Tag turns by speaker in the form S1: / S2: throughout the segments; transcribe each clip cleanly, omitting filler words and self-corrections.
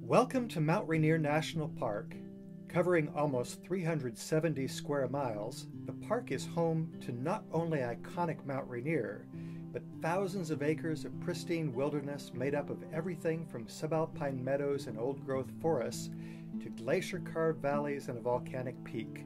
S1: Welcome to Mount Rainier National Park. Covering almost 370 square miles, the park is home to not only iconic Mount Rainier, but thousands of acres of pristine wilderness made up of everything from subalpine meadows and old-growth forests to glacier-carved valleys and a volcanic peak.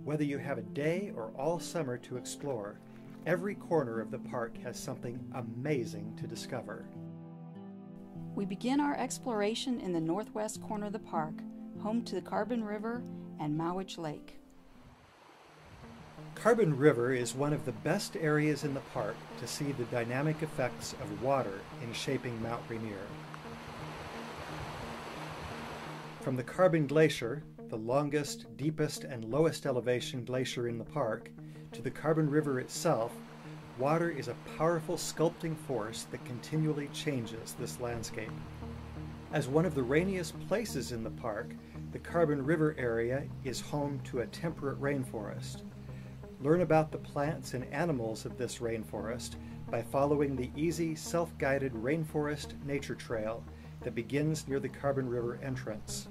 S1: Whether you have a day or all summer to explore, every corner of the park has something amazing to discover.
S2: We begin our exploration in the northwest corner of the park, home to the Carbon River and Mowich Lake.
S1: Carbon River is one of the best areas in the park to see the dynamic effects of water in shaping Mount Rainier. From the Carbon Glacier, the longest, deepest, and lowest elevation glacier in the park, to the Carbon River itself, water is a powerful sculpting force that continually changes this landscape. As one of the rainiest places in the park, the Carbon River area is home to a temperate rainforest. Learn about the plants and animals of this rainforest by following the easy, self-guided Rainforest Nature Trail that begins near the Carbon River entrance.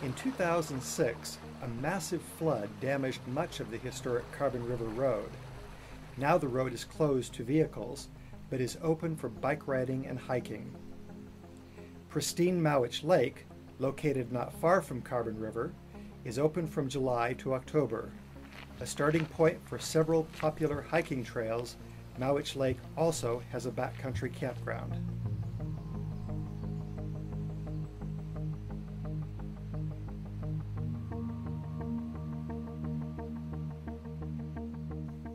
S1: In 2006, a massive flood damaged much of the historic Carbon River Road. Now the road is closed to vehicles, but is open for bike riding and hiking. Pristine Mowich Lake, located not far from Carbon River, is open from July to October. A starting point for several popular hiking trails, Mowich Lake also has a backcountry campground.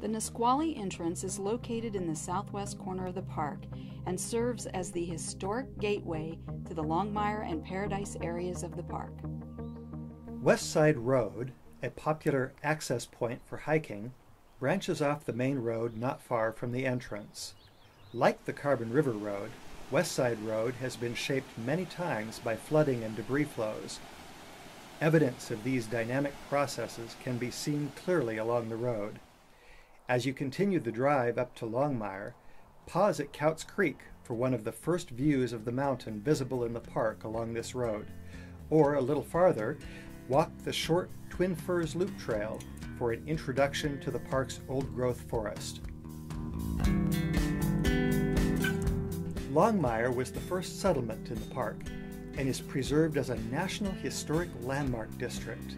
S2: The Nisqually entrance is located in the southwest corner of the park and serves as the historic gateway to the Longmire and Paradise areas of the park.
S1: West Side Road, a popular access point for hiking, branches off the main road not far from the entrance. Like the Carbon River Road, West Side Road has been shaped many times by flooding and debris flows. Evidence of these dynamic processes can be seen clearly along the road. As you continue the drive up to Longmire, pause at Couts Creek for one of the first views of the mountain visible in the park along this road, or a little farther, walk the short Twin Firs Loop Trail for an introduction to the park's old-growth forest. Longmire was the first settlement in the park and is preserved as a National Historic Landmark District.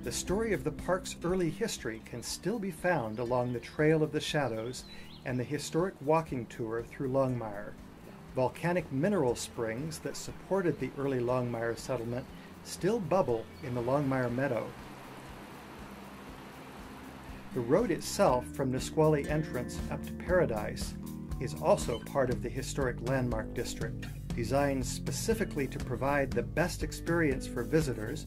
S1: The story of the park's early history can still be found along the Trail of the Shadows and the historic walking tour through Longmire. Volcanic mineral springs that supported the early Longmire settlement still bubble in the Longmire Meadow. The road itself from Nisqually entrance up to Paradise is also part of the historic landmark district. Designed specifically to provide the best experience for visitors,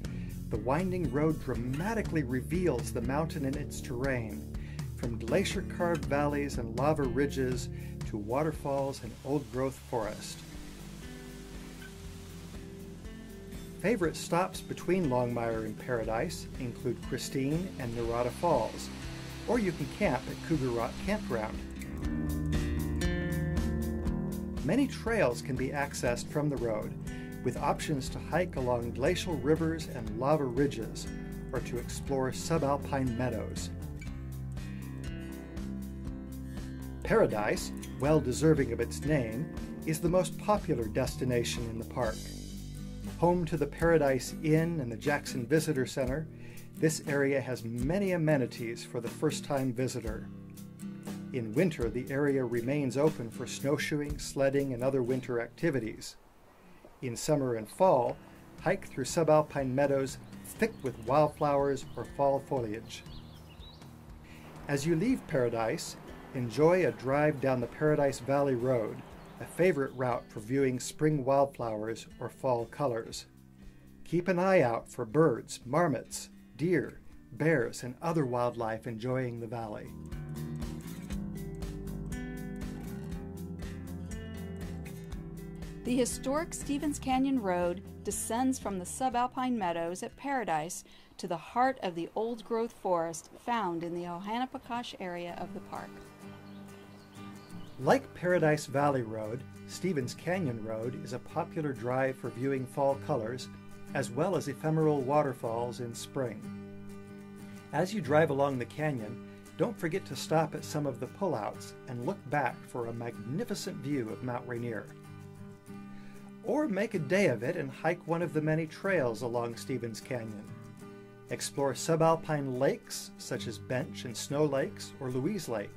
S1: the winding road dramatically reveals the mountain and its terrain, from glacier-carved valleys and lava ridges to waterfalls and old-growth forest. Favorite stops between Longmire and Paradise include Christine and Narada Falls, or you can camp at Cougar Rock Campground. Many trails can be accessed from the road, with options to hike along glacial rivers and lava ridges, or to explore subalpine meadows. Paradise, well deserving of its name, is the most popular destination in the park. Home to the Paradise Inn and the Jackson Visitor Center, this area has many amenities for the first-time visitor. In winter, the area remains open for snowshoeing, sledding, and other winter activities. In summer and fall, hike through subalpine meadows thick with wildflowers or fall foliage. As you leave Paradise, enjoy a drive down the Paradise Valley Road, a favorite route for viewing spring wildflowers or fall colors. Keep an eye out for birds, marmots, deer, bears, and other wildlife enjoying the valley.
S2: The historic Stevens Canyon Road descends from the subalpine meadows at Paradise to the heart of the old-growth forest found in the Ohanapakash area of the park.
S1: Like Paradise Valley Road, Stevens Canyon Road is a popular drive for viewing fall colors, as well as ephemeral waterfalls in spring. As you drive along the canyon, don't forget to stop at some of the pullouts and look back for a magnificent view of Mount Rainier. Or make a day of it and hike one of the many trails along Stevens Canyon. Explore subalpine lakes such as Bench and Snow Lakes or Louise Lake.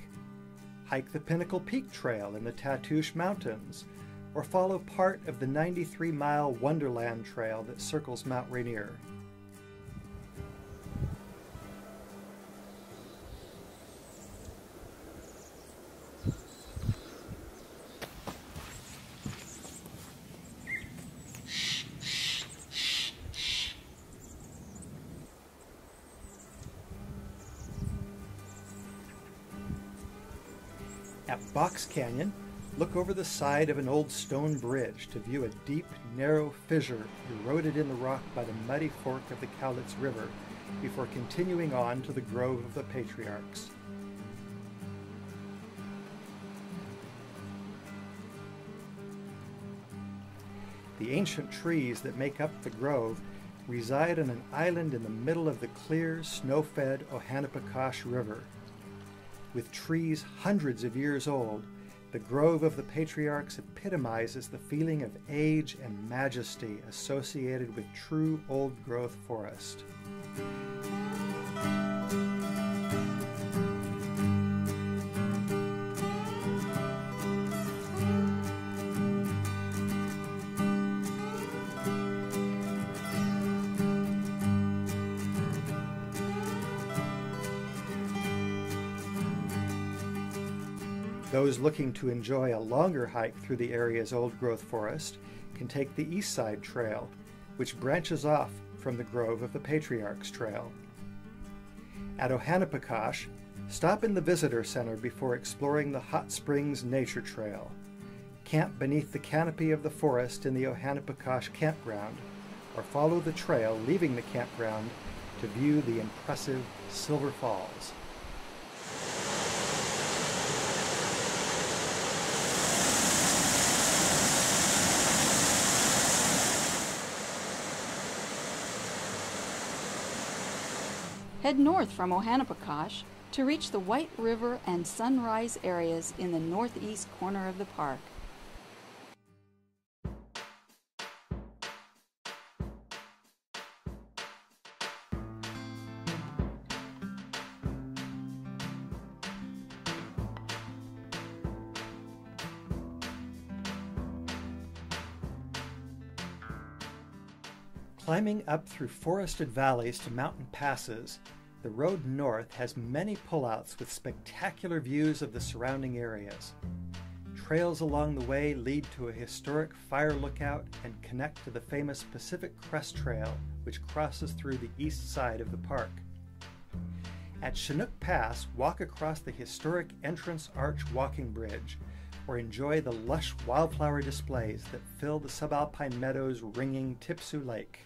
S1: Hike the Pinnacle Peak Trail in the Tatoosh Mountains, or follow part of the 93-mile Wonderland Trail that circles Mount Rainier. At Box Canyon, look over the side of an old stone bridge to view a deep, narrow fissure eroded in the rock by the muddy fork of the Cowlitz River before continuing on to the Grove of the Patriarchs. The ancient trees that make up the grove reside on an island in the middle of the clear, snow-fed Ohanapakash River. With trees hundreds of years old, the Grove of the Patriarchs epitomizes the feeling of age and majesty associated with true old-growth forest. Those looking to enjoy a longer hike through the area's old-growth forest can take the East Side Trail, which branches off from the Grove of the Patriarchs Trail. At Ohanapakash, stop in the Visitor Center before exploring the Hot Springs Nature Trail. Camp beneath the canopy of the forest in the Ohanapakash Campground, or follow the trail leaving the campground to view the impressive Silver Falls.
S2: Head north from Ohanapakash to reach the White River and Sunrise areas in the northeast corner of the park.
S1: Climbing up through forested valleys to mountain passes, the road north has many pullouts with spectacular views of the surrounding areas. Trails along the way lead to a historic fire lookout and connect to the famous Pacific Crest Trail, which crosses through the east side of the park. At Chinook Pass, walk across the historic Entrance Arch walking bridge, or enjoy the lush wildflower displays that fill the subalpine meadows ringing Tipsoo Lake.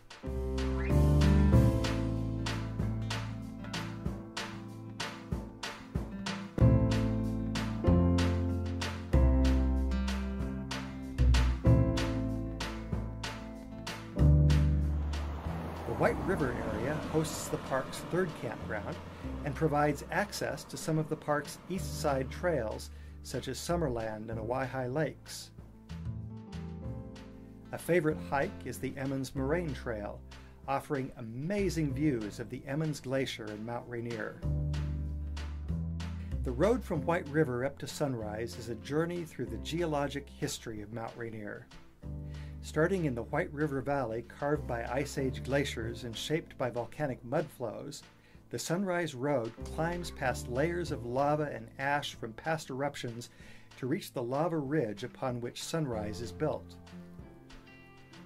S1: The White River area hosts the park's third campground and provides access to some of the park's east side trails, such as Summerland and Owaihi Lakes. A favorite hike is the Emmons Moraine Trail, offering amazing views of the Emmons Glacier and Mount Rainier. The road from White River up to Sunrise is a journey through the geologic history of Mount Rainier. Starting in the White River Valley carved by Ice Age glaciers and shaped by volcanic mud flows, the Sunrise Road climbs past layers of lava and ash from past eruptions to reach the lava ridge upon which Sunrise is built.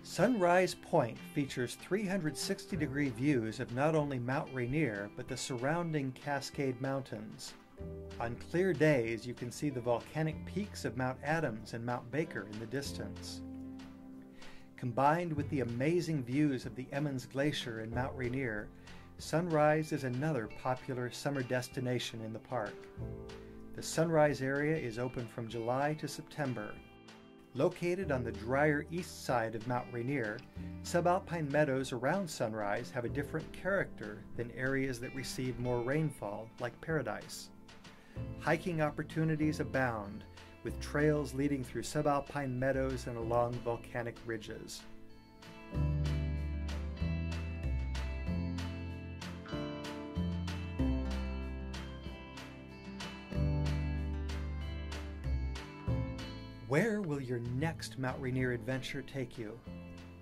S1: Sunrise Point features 360-degree views of not only Mount Rainier, but the surrounding Cascade Mountains. On clear days, you can see the volcanic peaks of Mount Adams and Mount Baker in the distance. Combined with the amazing views of the Emmons Glacier and Mount Rainier, Sunrise is another popular summer destination in the park. The Sunrise area is open from July to September. Located on the drier east side of Mount Rainier, subalpine meadows around Sunrise have a different character than areas that receive more rainfall, like Paradise. Hiking opportunities abound, with trails leading through subalpine meadows and along volcanic ridges. Where will your next Mount Rainier adventure take you?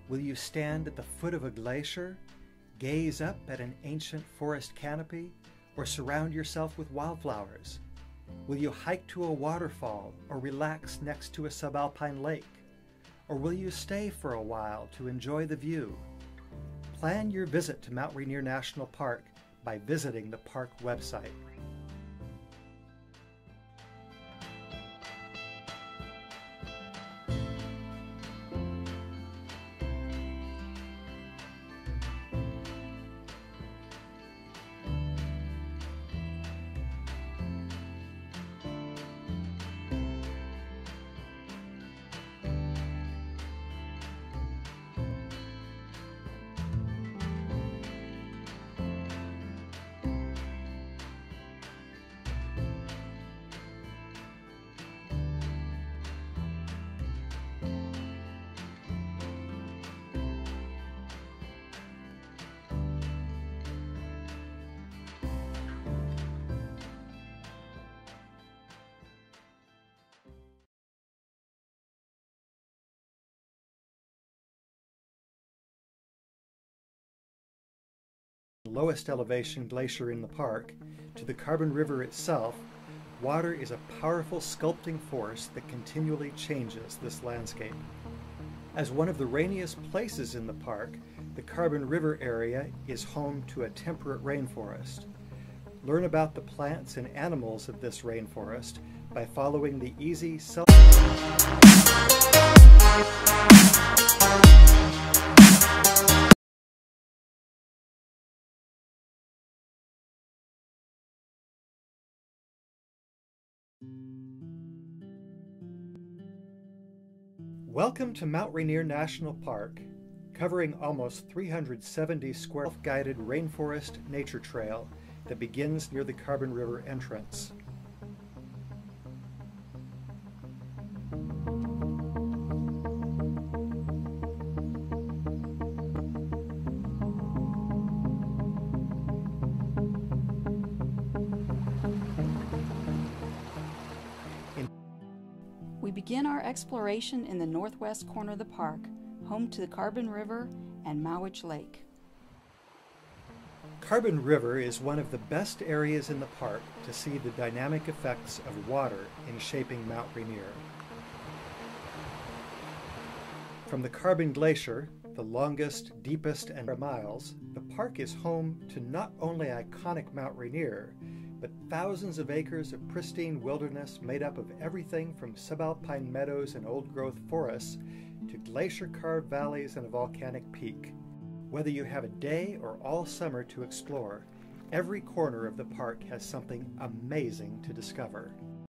S1: Will you stand at the foot of a glacier, gaze up at an ancient forest canopy, or surround yourself with wildflowers? Will you hike to a waterfall or relax next to a subalpine lake? Or will you stay for a while to enjoy the view? Plan your visit to Mount Rainier National Park by visiting the park website. Lowest elevation glacier in the park, to the Carbon River itself, water is a powerful sculpting force that continually changes this landscape. As one of the rainiest places in the park, the Carbon River area is home to a temperate rainforest. Learn about the plants and animals of this rainforest by following the easy Welcome to Mount Rainier National Park, covering almost 370 square guided rainforest nature trail that begins near the Carbon River entrance.
S2: We begin our exploration in the northwest corner of the park, home to the Carbon River and Mowich Lake.
S1: Carbon River is one of the best areas in the park to see the dynamic effects of water in shaping Mount Rainier. From the Carbon Glacier, the longest, deepest, and miles, the park is home to not only iconic Mount Rainier, but thousands of acres of pristine wilderness made up of everything from subalpine meadows and old-growth forests to glacier-carved valleys and a volcanic peak. Whether you have a day or all summer to explore, every corner of the park has something amazing to discover.